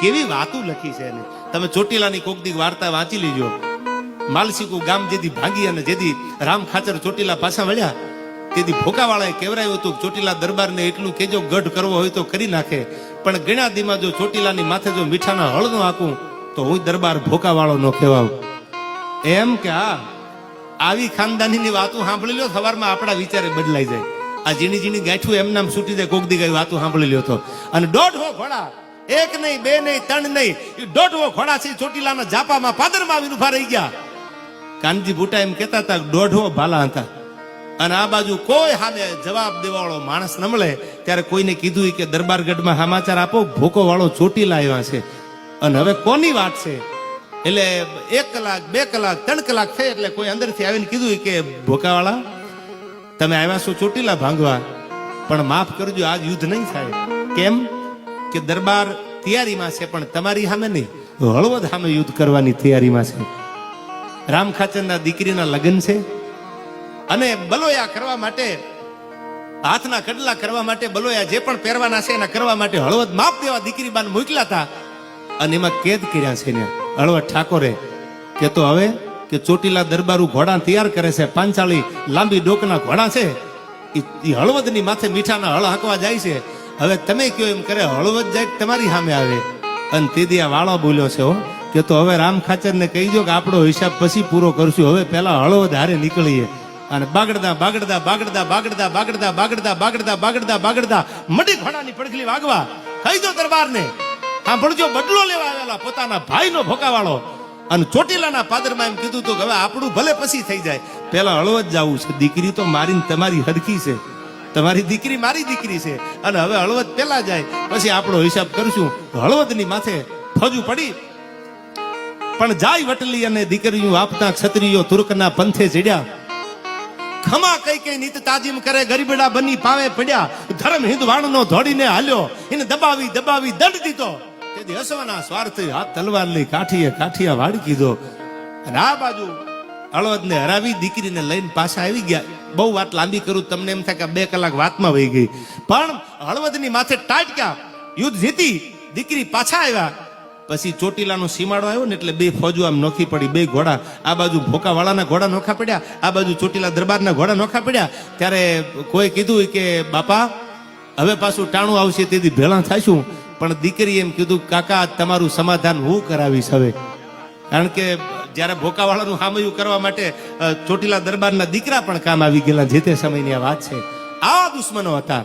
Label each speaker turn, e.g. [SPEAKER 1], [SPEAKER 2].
[SPEAKER 1] કેવી વાતો લખી છે એને. તમે ચોટીલાની કોક દી વાર્તા વાંચી લેજો. માલસીકુ ગામ જેથી ભાંગી અને જેથી રામ ખાચર ચોટીલા પાછા વળ્યા તેથી ભોકાવાળાએ કેવરાયું હતું ચોટીલા દરબારને એટલું કેજો ગઢ કરવો હોય તો કરી નાખે, પણ ગણ્યા દીમાં જો ચોટીલાની માથે જો મીઠાના હળ નો આકું તો હું દરબાર ભોકાવાળો નો કહેવાઉં. એમ કે આવી ખાનદાનીની વાતો સાંભળી લ્યો, સવારમાં આપણા વિચારે બદલાઈ જાય. આ ઝીણી ઝીણી ગાંઠું એમ નામ છૂટી જાય. કોક દી ગઈ વાતો સાંભળી લ્યો તો. અને 1.5 ઘોડા, એક નહીં, બે નહીં, ત્રણ નહીં, 1.5 ઘોડા છે ચોટીલાના જાપામાં પાદરમાં આવીને ઉભા રહી ગયા. કાનજી બુટા એમ કહેતા હતા 1.5 ભાલા હતા. અને આ બાજુ કોઈ સામે જવાબ દેવાળો માણસ ન મળે ત્યારે કોઈને કીધું કે દરબારગઢમાં સમાચાર આપો, ભોકો વાળો ચોટીલા આવ્યા છે. અને હવે કોની વાત છે? એટલે 1 કલાક, 2 કલાક, 3 કલાક થઈ એટલે કોઈ અંદરથી આવીને કીધું કે ભોકાવાળા તમે આવ્યા છો ચોટીલા ભાંગવા, પણ માફ કરજો આજ યુદ્ધ નહીં થાય. કેમ કે દરબાર તૈયારીમાં છે, પણ તમારી સામે નહીં, હળવદ સામે યુદ્ધ કરવાની તૈયારીમાં છે. રામ ખાચરના દીકરીના લગ્ન છે અને બલોયા કરવા માટે, હાથના કડલા કરવા માટે, બલોયા જે પણ પહેરવાના છે એના કરવા માટે હળવદ માપ દેવા દીકરી બાન મોકલ્યા હતા. અને એમાં કેદ કર્યા છે ને હળવદ ઠાકોરે કે તો હવે કે ચોટીલા દરબારું ઘોડા તૈયાર કરે છે, પાંચાળી લાંબી ડોકના ઘોડા છે, એ હળવદની માથે મીઠાના હળ હાંકવા જાય છે. હવે તમે કયો એમ કરે હળવદ જાય તમારી સામે આવે. અને તેથી આ વાળો બોલ્યો છે કે તો હવે રામ ખાચરને કહી દો કે આપણો હિસાબ પછી પૂરો કરશું, હવે પેલા હળવદ હારે નીકળીએ. અને બાગડતા બાગડતા બાગડતા બાગડતા બાગડતા બાગડતા બાગડતા બાગડતા બાગડતા મડી ઘોડાની પડખલી વાગવા કહી દો દરબારને. હા ભણજો બદલો લેવા આવેલા પોતાના ભાઈનો ભોકાવાળો. અને ચોટીલાના પાદરમાં એમ કીધું તો હવે આપણું ભલે પછી થઈ જાય, પેલા હળવદ જવું છે. દીકરી તો મારી તમારી હરખી છે, તમારી દીકરી મારી દીકરી છે, અને હવે હળવદ પેલા જાય પછી આપણો હિસાબ કરશું. હળવદની માથે ફોજુ પડી પણ જાય વટલી અને દીકરીઓ આપતા ક્ષત્રિયો તુર્કના પંથે ચડ્યા. ખમા કઈ કઈ નીત તાજીમ કરે ગરીબડા બની પાવે પડ્યા. ધર્મ હિંદવાણનો ધોડીને હાલ્યો, એને દબાવી દબાવી દંડ દીધો. તેથી હસવાના સ્વાર્થે હાથ તલવાર લઈ કાઠીએ કાઠિયા વાળી કીધો. અને આ બાજુ હળવદને હરાવી દીકરીને લઈને પાછા આવી ગયા. બહુ વાત લાંબી કરું તમને એમ થાય કે 2 કલાક વાતમાં વહી ગઈ, પણ હળવદની માથે ટાટક્યા, યુદ્ધ જીતી, દીકરી પાછા આવ્યા. પછી ચોટીલાનો સીમાડો આવ્યો ને એટલે 2 ફોજો આમ નોખી પડી. 2 ઘોડા, આ બાજુ ભોકાવાળાના ઘોડા નોખા પડ્યા, આ બાજુ ચોટીલા દરબારના ઘોડા નોખા પડ્યા. ત્યારે કોઈ કીધું કે બાપા હવે પાછું ટાણું આવશે તેથી ભેળા થાશું. પણ દીકરી એમ કીધું કાકા તમારું સમાધાન હું કરાવીશ હવે. કારણ કે જ્યારે ભોકાવાળાનું હામયું કરવા માટે ચોટીલા દરબારના દીકરા પણ કામ આવી ગયેલા. જે તે સમયની આ વાત છે. આ દુશ્મનો હતા.